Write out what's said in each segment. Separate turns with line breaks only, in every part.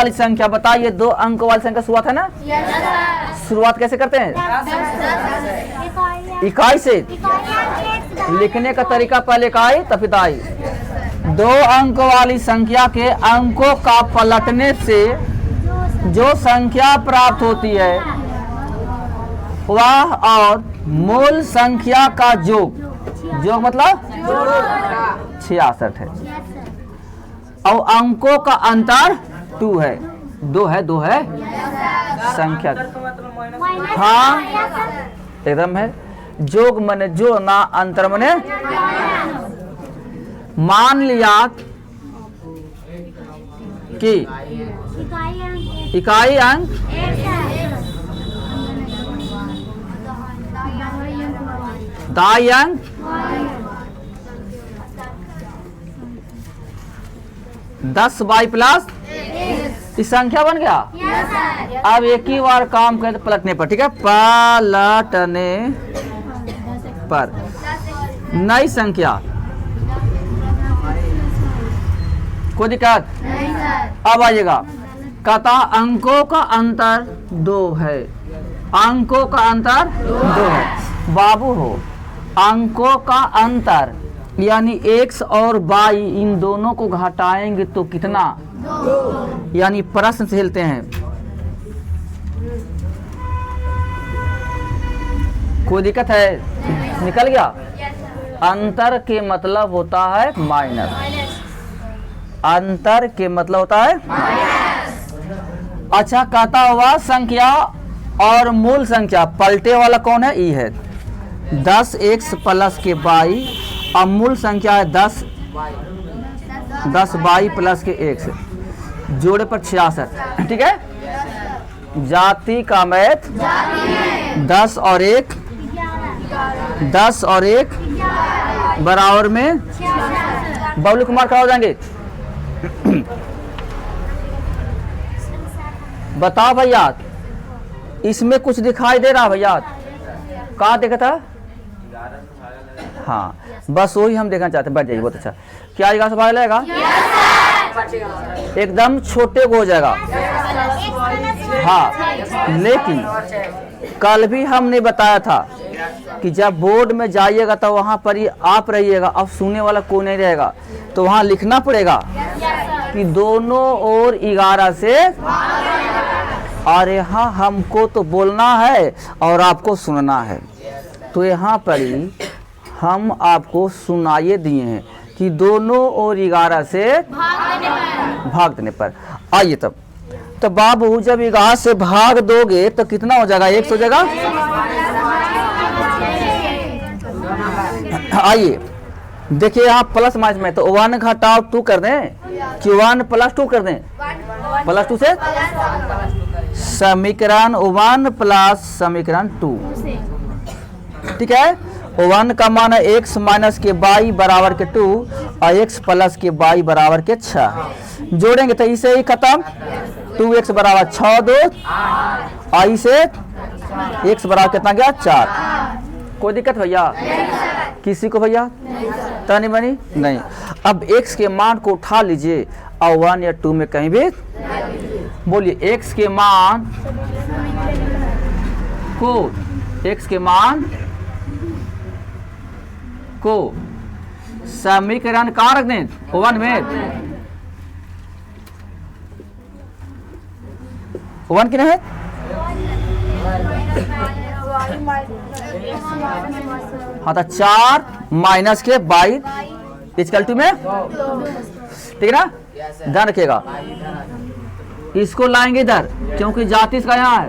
वाली संख्या, बताइए 2 अंक वाली संख्या शुरुआत है ना? शुरुआत कैसे करते हैं? इकाई से। लिखने का तरीका पहले इकाई तब इकाई। 2 अंक वाली संख्या के अंकों का पलटने से जो संख्या प्राप्त होती है वह और मूल संख्या का योग मतलब 66 है और अंकों का अंतर 2 है। 2 है संख्या। हाँ एकदम है। जोग मने जो ना, अंतर मने। मान लिया कि इकाई अंक दाई अंक दस बाई प्लस इस संख्या बन गया। अब एक ही बार काम करें पलटने पर, ठीक है? पलटने पर नई संख्या, कोई दिक्कत? अब आइएगा, कहता अंकों का अंतर 2 है। अंकों का अंतर 2 है। बाबू हो, अंकों का अंतर यानी x और y इन दोनों को घटाएंगे तो कितना? 2। यानी प्रश्न से हिलते हैं। कोई दिक्कत है? निकल गया। अंतर के मतलब होता है माइनस। अंतर के मतलब होता है माइनस। अच्छा, कहता हुआ संख्या और मूल संख्या पलटे वाला कौन है? ई है। 10x प्लस के y और मूल संख्या है 10 y प्लस के x, जोड़े पर 66, ठीक है? जाति का मैथ 10 और 1 बराबर में बबलू कुमार खड़ा हो जाएंगे। बताओ भैया, इसमें कुछ दिखाई दे रहा भैया? कहाँ देखा था? हाँ, बस वही हम देखना चाहते हैं। बैठ जाइए, बहुत अच्छा। क्या 11 से भाग लगेगा? एकदम छोटे को हो जाएगा। हाँ, लेकिन कल भी हमने बताया था कि जब बोर्ड में जाइएगा तो वहाँ पर ही आप रहिएगा, अब सुनने वाला कोई नहीं रहेगा, तो वहाँ लिखना पड़ेगा कि दोनों ओर 11 से। और यहाँ हमको तो बोलना है और आपको सुनना है, तो यहाँ पर ही हम आपको सुनाइए दिए हैं कि दोनों ओर 11 से भाग देने पर। आइए तब तो बाबू, जब 11 से भाग दोगे तो कितना हो जाएगा? 1 हो जाएगा। आइए देखिए, यहाँ प्लस माइनस में तो 1 घटाओ 2 कर दें कि 1 प्लस 2 कर दें? प्लस 2 से समीकरण 1 प्लस समीकरण 2, ठीक है? 1 का मान है x माइनस के y बराबर के 2 और x प्लस के y बराबर के 6। जोड़ेंगे तो इसे ही खत्म। 2x बराबर 6 2 और इसे x बराबर कितना गया? 4। कोई दिक्कत भैया? किसी को भैया? तानी बनी नहीं। अब x के मान को उठा लीजिए और 1 या 2 में कहीं भी बोलिए। x के मान को समीकरण कहाँ रख दें? 1 में। 1 कितना है? हाँ, तो 4 माइनस के 22 इक्वल टू में, ठीक है ना? ध्यान रखिएगा, इसको लाएंगे इधर क्योंकि जाति इसका यहाँ है।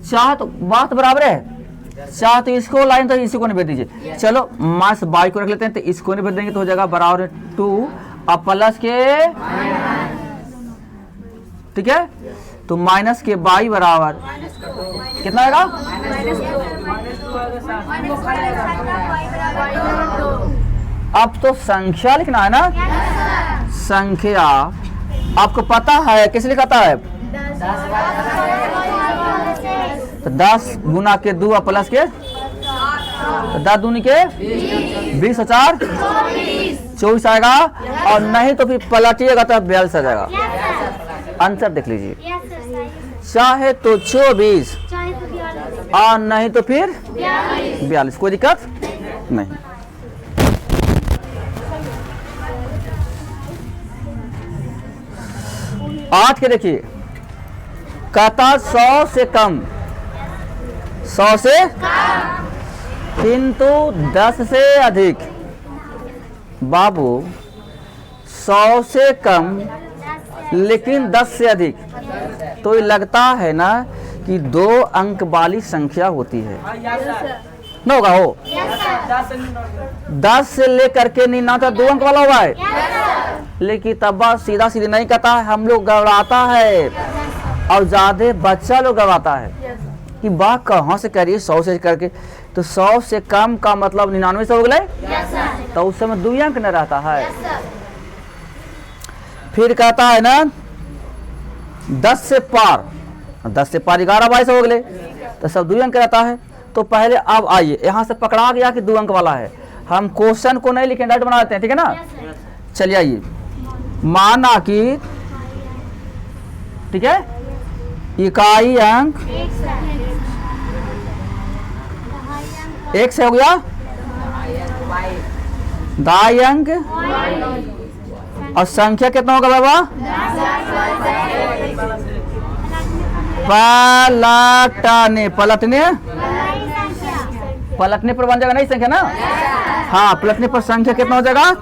चाह तो बात बराबर है, चाह तो इसको लाइन तो इसी को नहीं भेज दीजिए। चलो माइनस 22 को रख लेते हैं, तो इसको नहीं भेज देंगे तो हो जाएगा बराबर 2 और प्लस के, ठीक है? तो माइनस के 22 बराबर कितना आएगा? अब तो संख्या लिखना है ना? संख्या आपको पता है कैसे लिखाता है? तो 10 गुना के 2 प्लस के 10 दूनी के 20 और 4 24 आएगा, और नहीं तो फिर पलटिएगा तो 42 आ जाएगा। आंसर देख लीजिए, चाहे तो 24 और नहीं तो फिर 42, कोई दिक्कत नहीं। आठ के देखिए, कहता 100 से कम, 100 से किंतु 10 से अधिक। बाबू 100 से कम लेकिन 10 से अधिक, तो ये लगता है ना कि 2 अंक वाली संख्या होती है ना, होगा हो 10 से लेकर के 99 2 अंक वाला हुआ है, लेकिन तब बात सीधा सीधे नहीं कहता है, हम लोग गड़बड़ाता है और ज्यादा बच्चा लोग गड़बड़ाता है कि बात कहाँ से कह रही है 100 से करके, तो 100 से कम का मतलब 99 से हो गए, तो उस समय 2 अंक न रहता है। फिर कहता है ना 10 से पार, 10 से पार 11 22 हो गए, तो सब 2 अंक रहता है। तो पहले अब आइए, यहाँ से पकड़ा गया कि 2 अंक वाला है, हम क्वेश्चन को नहीं लिखें, डायरेक्ट बना देते हैं, ठीक है ना। चलिए आइए, माना कि ठीक है इकाई अंक 1 से हो गया, दाई अंक और संख्या कितना होगा बाबा, पलटने, पलटने पर बन जाएगा नहीं संख्या ना, हाँ पलटने पर संख्या कितना हो जाएगा।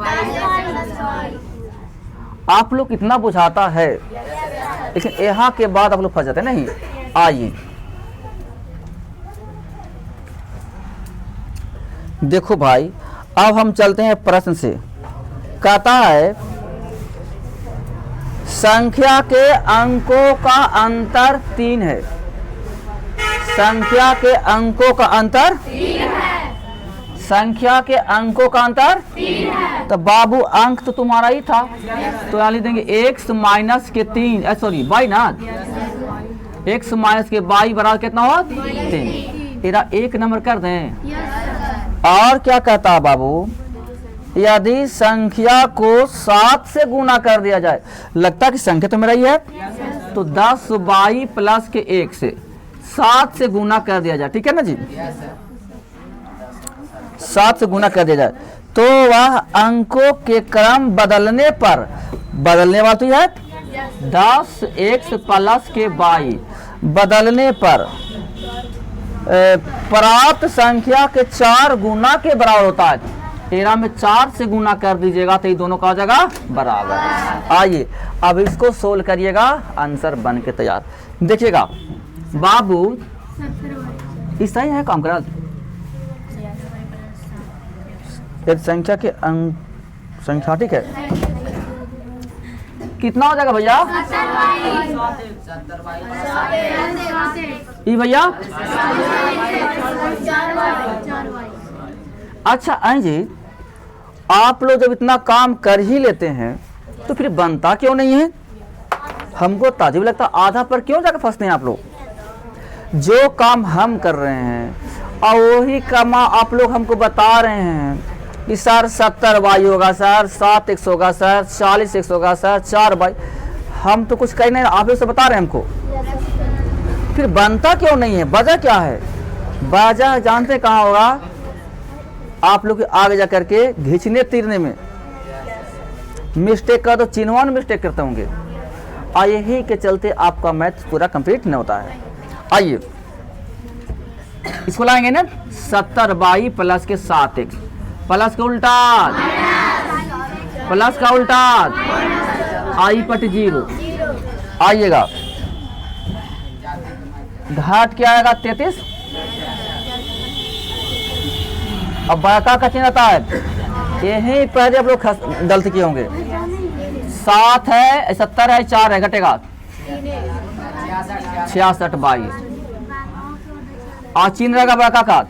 आप लोग इतना बुझाता है, लेकिन यहाँ के बाद आप लोग फंस जाते नहीं। आइए देखो भाई, अब हम चलते हैं प्रश्न से। कहता है संख्या के अंकों का अंतर 3 है, संख्या के अंकों का अंतर 3 है, संख्या के अंकों का अंतर 3 है। तो बाबू अंक तो तुम्हारा ही था, तो यहाँ लिख देंगे x माइनस के 3, सॉरी y ना, x माइनस के y बराबर कितना हुआ 3, इधर 1 नंबर कर दें। और क्या कहता है बाबू, यदि संख्या को 7 से गुना कर दिया जाए, लगता है कि संख्या तो मेरा ही है, तो 10y प्लस के 1 से 7 से गुना कर दिया जाए, ठीक है ना जी, 7 से गुना कर दिया जाए, तो वह अंकों के क्रम बदलने पर, बदलने वाला तो है 10x प्लस के y, बदलने पर प्राप्त संख्या के 4 गुना के बराबर होता है। 13 में 4 से गुना कर दीजिएगा तो ये दोनों का हो जाएगा बराबर। आइए अब इसको सोल्व करिएगा, आंसर बन के तैयार। देखिएगा बाबू, इस सही है काम करा, एक संख्या के अंक संख्या ठीक है, कितना हो जाएगा भैया, ये भैया अच्छा आई जी, आप लोग जब इतना काम कर ही लेते हैं तो फिर बनता क्यों नहीं है, हमको ताजुब लगता, आधा पर क्यों जाकर फंसते हैं आप लोग। जो काम हम कर रहे हैं और वही काम आप लोग हमको बता रहे हैं कि सर 70y होगा सर, 7x होगा सर, 40x होगा सर, 4y, हम तो कुछ कह नहीं, आप लोग से बता रहे हैं हमको, फिर बनता क्यों नहीं है, वजह क्या है। वजह जानते कहाँ होगा, आप लोग आगे जा करके घिंचने तीरने में मिस्टेक कर दो, चिन्हवान मिस्टेक करते होंगे, और यही के चलते आपका मैथ पूरा कंप्लीट नहीं होता है। आइए इसको लाएंगे ना, 70y प्लस के 7x, प्लस का उल्टा, प्लस का उल्टा आई पट 0, आइएगा घाट क्या आएगा 33, अब बड़का का चिन्ह आता है, यही पहले आप लोग गलती किए होंगे, 7 है 70 है 4 है, घटेगा 66y, और चिन्ह रहेगा बड़का का,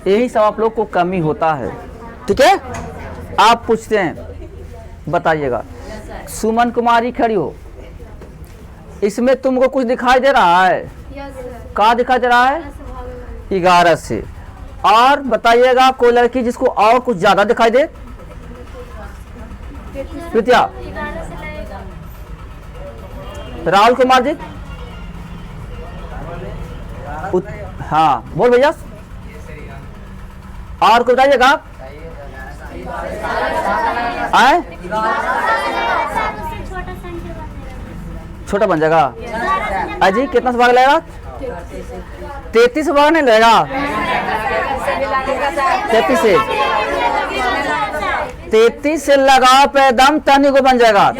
यही सब आप लोग को कमी होता है, ठीक है। आप पूछते हैं बताइएगा, सुमन कुमारी खड़ी हो, इसमें तुमको कुछ दिखाई दे रहा है, क्या दिखाई दे रहा है 11 से, और बताइएगा कोई लड़की जिसको और कुछ ज्यादा दिखाई दे, प्रीतिया राहुल कुमार जी, हाँ बोल भैया। और कुछ बताइएगा। आए छोटा बन जाएगा। अजी कितना से भाग लगेगा? 33 से भाग नहीं लगेगा। 33 से लगाओ पे दम तनी को बन जाएगा।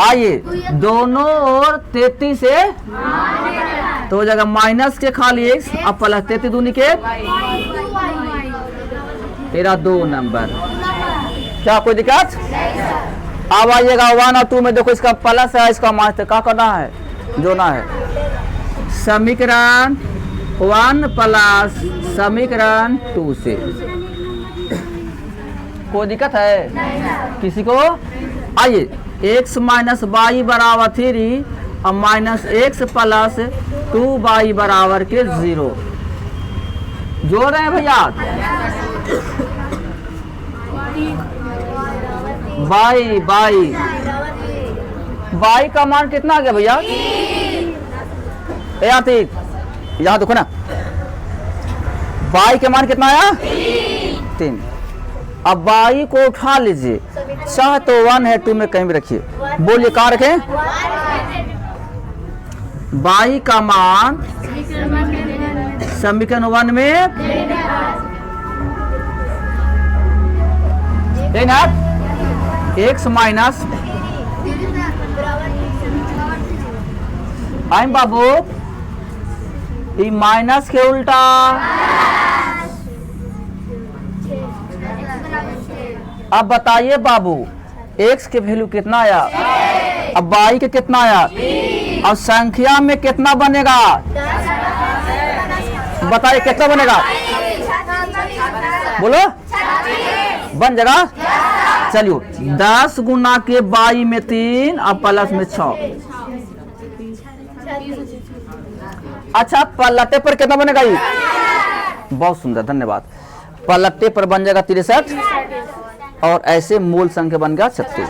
आइए दोनों ओर 33 से तो हो जाएगा माइनस के खाली x अब प्लस 33 दूनी के तेरा 2 नंबर। क्या कोई दिक्कत? अब आइएगा 1 और 2 में देखो, इसका प्लस है इसका माइनस, क्या करना है? जोड़ना है। समीकरण 1 प्लस समीकरण 2 से। कोई दिक्कत है किसी को? आइए x माइनस वाई बराबर 3 और माइनस एक्स प्लस 2y बराबर के 0 जोड़ रहे हैं भैया। y का मान कितना आ गया भैया? यहाँ देखो ना, y का मान कितना आया? 3। अब y को उठा लीजिए, चाहे तो 1 है 2 में कहीं भी रखिए। बोलिए कहाँ रखें? y का मान समीकरण 1 में x माइनस आइम बाबू ई माइनस के उल्टा अब बताइए बाबू x के वैल्यू कितना आया? अब y के कितना आया? और संख्या में कितना बनेगा? बताइए कितना बनेगा? बोलो बन जाएगा। चलिए 10 गुना के y में 3 और प्लस में 6। अच्छा पलटे पर कितना बनेगा? ये बहुत सुंदर, धन्यवाद। पलटे पर बन जाएगा 63 और ऐसे मूल संख्या बन गया 36।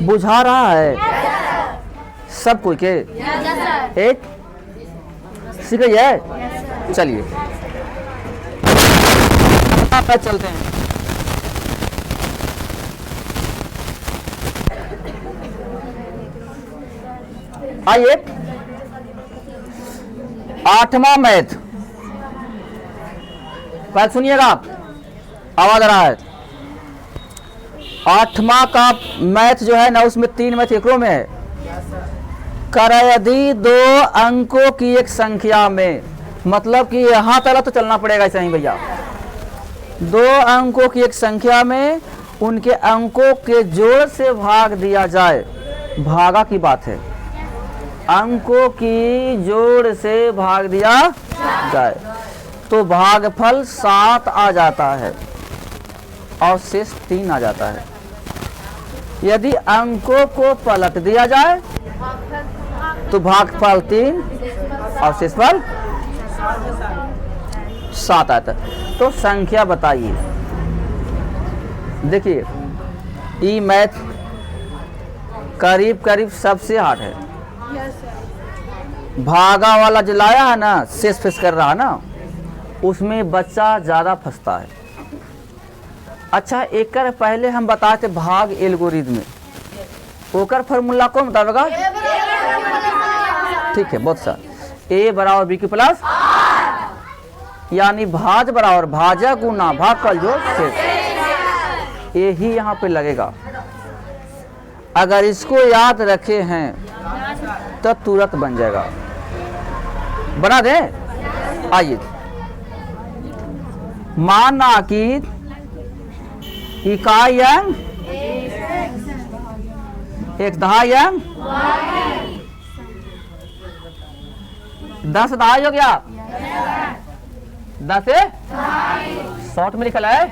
बुझा रहा है सब कोई के? एक सीख गई है। चलिए चलते हैं। आइए 8वां मैथ, पहले सुनिएगा आवाज आ रहा है। 8वां का मैथ जो है ना, उसमें 3 मैथ एक में है। कर यदि 2 अंकों की एक संख्या में, मतलब कि यहां तक तो चलना पड़ेगा ऐसा ही भैया। 2 अंकों की एक संख्या में उनके अंकों के जोड़ से भाग दिया जाए, भागा की बात है, अंकों की जोड़ से भाग दिया जाए तो भागफल 7 आ जाता है और शेष 3 आ जाता है। यदि अंकों को पलट दिया जाए तो भागफल 3 और शेषफल 7 आता है। तो संख्या बताइए। देखिए ई मैथ करीब करीब सबसे हार्ड है। भागा वाला जो लाया है ना, शेष फेस कर रहा है ना, उसमें बच्चा ज्यादा फंसता है। अच्छा एक कर पहले हम बताए थे भाग एल्गोरिथम में, ओकर फॉर्मूला कौन बताएगा? ठीक है, बहुत सा a बराबर b की प्लस, यानी भाज बराबर भाजा गुना भागफल जो शेष, यही यहाँ पे लगेगा। अगर इसको याद रखे हैं तो तुरंत बन जाएगा। बना दे। आइए माना कि इकाई अंक एक दहाई अंक 10 दहाई हो गया, 10 से शॉर्ट में लिखा है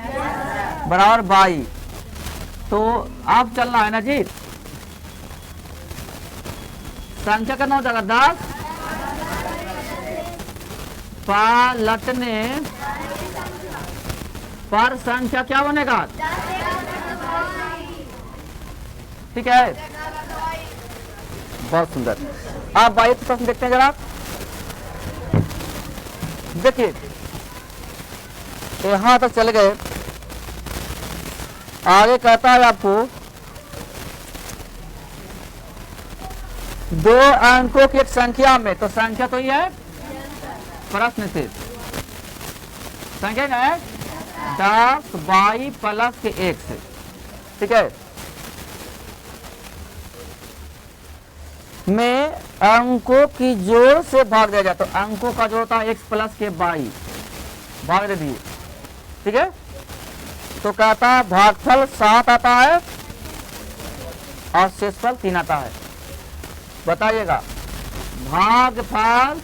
बराबर 22। तो आप चलना है ना जी, संख्या करना हो जाएगा 10, पलटने पर संख्या क्या बनेगा? ठीक है, बहुत सुंदर। आप 22 प्रश्न देखते हैं जरा, देखिए यहां तक चले गए, आगे कहता है आपको 2 अंकों की एक संख्या में, तो संख्या तो ये है प्रश्न से, संख्या क्या है 10 22 प्लस के 1 से, ठीक है, में अंकों की जोड़ से भाग दिया जाए, तो अंकों का जोड़ होता है x प्लस के 22, भाग दे दिए, ठीक है। तो कहता है भागफल 7 आता है और शेषफल 3 आता है। बताइएगा भागफल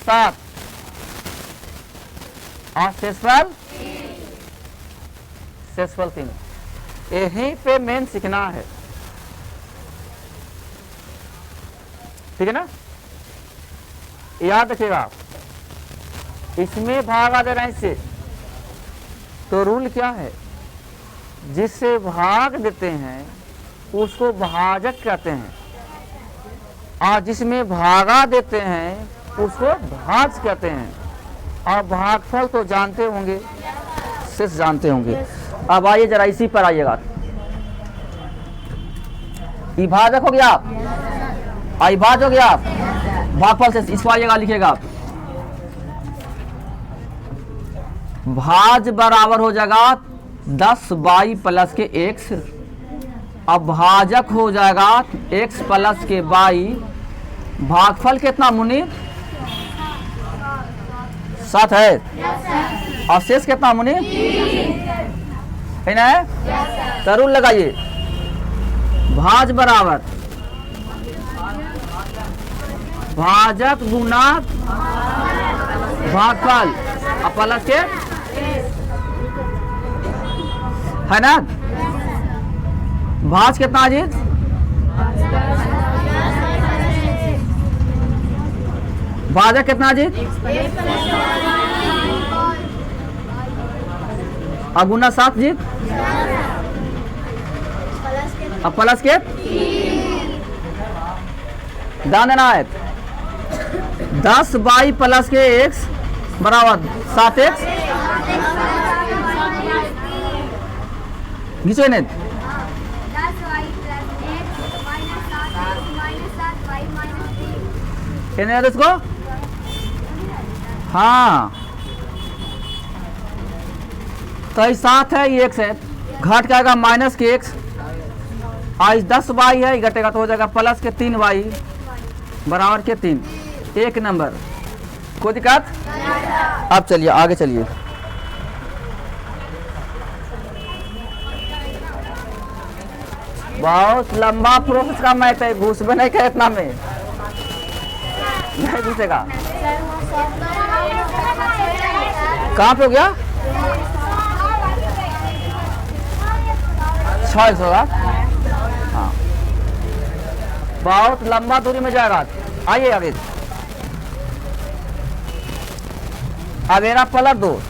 7 और शेषफल 3, यहीं पे मेन सीखना है, ठीक है ना। याद रखिएगा, इसमें भागा दे रहे हैं इससे, तो रूल क्या है, जिससे भाग देते हैं उसको भाजक कहते हैं, और जिसमें भागा देते हैं उसको भाज कहते हैं। और भागफल तो जानते होंगे, शेष जानते होंगे। अब आइए जरा इसी पर आइएगा, विभाजक हो गया आप, अविभाज्य हो गया आप, भागफल से इसको आइएगा लिखिएगा आप, भाज बराबर हो जाएगा 10 22 प्लस के x, अब भाजक हो जाएगा x प्लस के 22, भागफल कितना मुनीर 7 है, और शेष कितना मुनीर है ना, तरुण लगाइए, भाज बराबर भाजक गुना भागफल और प्लस के है ना, भाज कितना अजीत, भाजक कितना अजीत, अगुना 7 जीत, अब प्लस के ध्यान देना है, 10 22 प्लस के x बराबर 7x, घीचो इन्हें, इसको हाँ, तो ये 7 है, ये x है, घट के आएगा माइनस के x, आज 10 y है, घटेगा तो हो जाएगा प्लस के 3 y बराबर के 3, 1 नंबर। कोई दिक्कत? अब चलिए आगे चलिए, बहुत लंबा प्रोसेस का मैथ है, घुस में नहीं, इतना में नहीं घुसेगा। कहाँ पे हो गया 6 होगा, हाँ बहुत लंबा दूरी में जाएगा। आइए आगे, अब मेरा पलट दो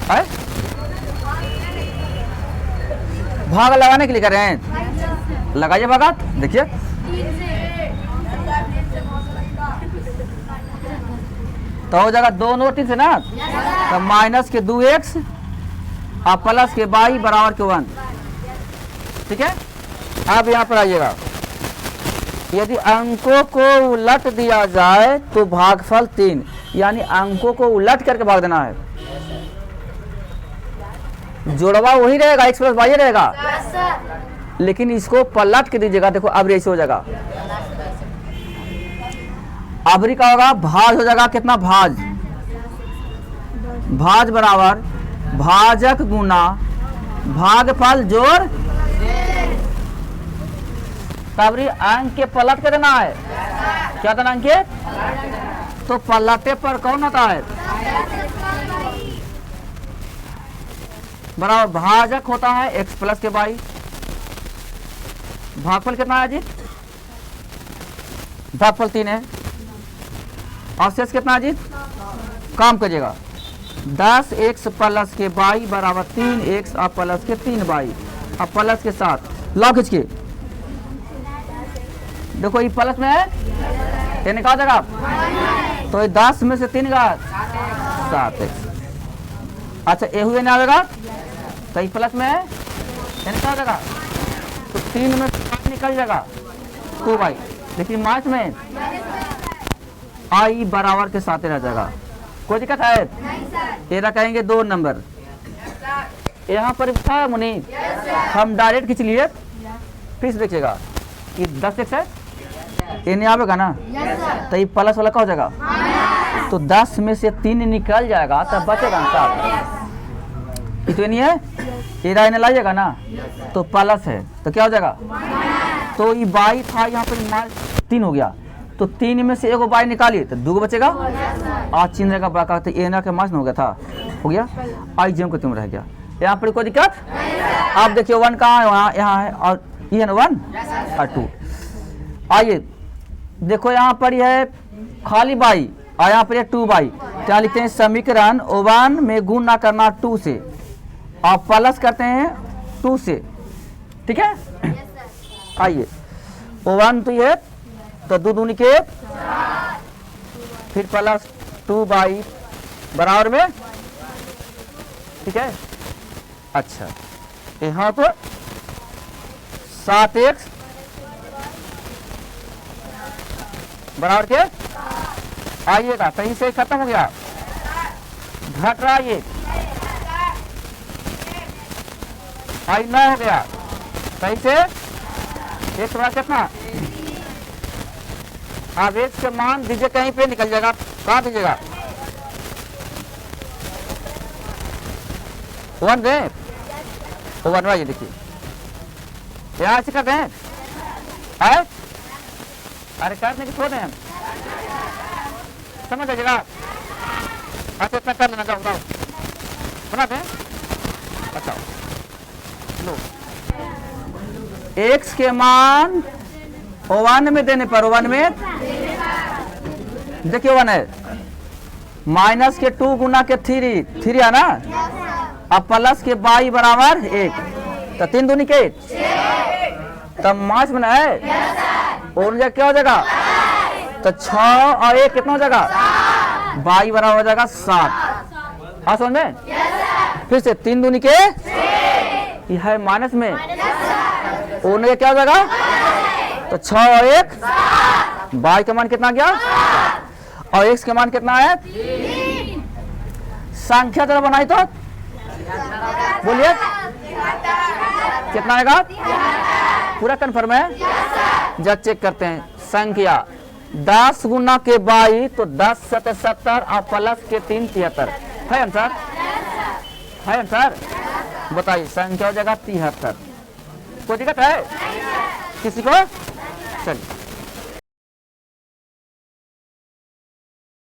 है, भाग लगाने के लिए कर रहे हैं, लगाइए भागा, देखिए तो हो जाएगा 2 और 3 से ना, तो माइनस के 2x और प्लस के 22 बराबर के 1, ठीक है। अब यहाँ पर आइएगा, यदि अंकों को उलट दिया जाए तो भागफल 3, यानी अंकों को उलट करके भाग देना है, जोड़वा वही रहेगा, x प्लस y रहेगा, लेकिन इसको पलट के दीजिएगा, देखो अब ऐसे हो जाएगा, अबरी का होगा भाज हो जाएगा कितना, भाज बराबर भाजक गुना भागफल जोड़, तबरी अंक के पलट के देना है, क्या देना अंक के, तो पलटे पर कौन होता है, बराबर भाजक होता है x प्लस के 22, भागफल कितना है जी, भागफल 3 है, और शेष कितना है जी, काम करिएगा 10x प्लस के 22 बराबर 3x और प्लस के 3y और प्लस के 7, लाओ खींच के। देखो ये प्लस में है, ये निकाल देगा, तो ये 10 में से 3 का 7x। अच्छा ये हुए ना आएगा, तो ये प्लस में है, ये निकाल देगा, तो 3 में से 5 निकल जाएगा 2y। लेकिन माइनस में आई बराबर के साथ रह जाएगा। कोई दिक्कत है? ये रखेंगे 2 नंबर। यहाँ पर था मुनि, हम डायरेक्ट खींच लिए, फिर से देखिएगा ये 10x है, ये नहीं आवेगा ना, तो ये प्लस वाला क्या हो जाएगा, तो 10 में से 3 निकल जाएगा, तब बचेगा 7। ये तो नहीं है, ये राय ने लाइएगा ना, तो प्लस है, तो क्या हो जाएगा, तो ये बाई था यहाँ पर 3 हो गया, तो 3 में से 1 बाई निकालिए तो 2 बचेगा, आज चिन्ह रहेगा बड़ा का, तो ए ना के मास हो गया था, हो गया, आई जेम को तुम रह गया। यहाँ पर कोई दिक्कत? आप देखिए 1 कहाँ है, यहाँ है, और ये है ना 1 और 2। आइए देखो यहाँ पर यह है खाली बाई, और यहाँ पर ये 2 बाई, क्या लिखते हैं, समीकरण 1 में गुण ना करना 2 से, और प्लस करते हैं 2 से, ठीक है। आइए 1 तो ये, तो 2 दूनी के, फिर प्लस 2 बाई बराबर में, ठीक है। अच्छा यहाँ पर 7x बराबर के, आइएगा सही से खत्म हो गया, घट रहा ये, आई 9 हो गया, सही से एक बार कितना, आप x के मान दीजिए, कहीं पे निकल जाएगा, कहाँ दीजिएगा, 1 दे, 1 वाई देखिए, यहाँ से करते हैं, अरे करने की छोड़ दें हम, समझ लीजिएगा। अच्छा इतना कर लेना, जाओ बना दें। अच्छा लो, x के मान 1 में देने पर, 1 में देखिए 1 है, माइनस के 2 गुना के 3 है ना, अब प्लस के बाई बराबर 1, तो 3 दूनी के, तब मास बना है, और क्या हो जाएगा, तो 6 और 1 कितना हो जाएगा, बाई बराबर हो जाएगा 7। हाँ समझ में? फिर से 3 दूनी के, यह है माइनस में, और क्या हो जाएगा, तो 6 और 1, बाई का मान कितना गया, और x के मान कितना है, संख्या जरा बनाई तो बोलिए कितना आएगा, पूरा कन्फर्म है, जब चेक करते हैं संख्या 10 गुना के 22, तो 10 7 70 और प्लस के 3 73 है आंसर, है आंसर, बताइए संख्या हो जाएगा 73। कोई दिक्कत है किसी को? चलिए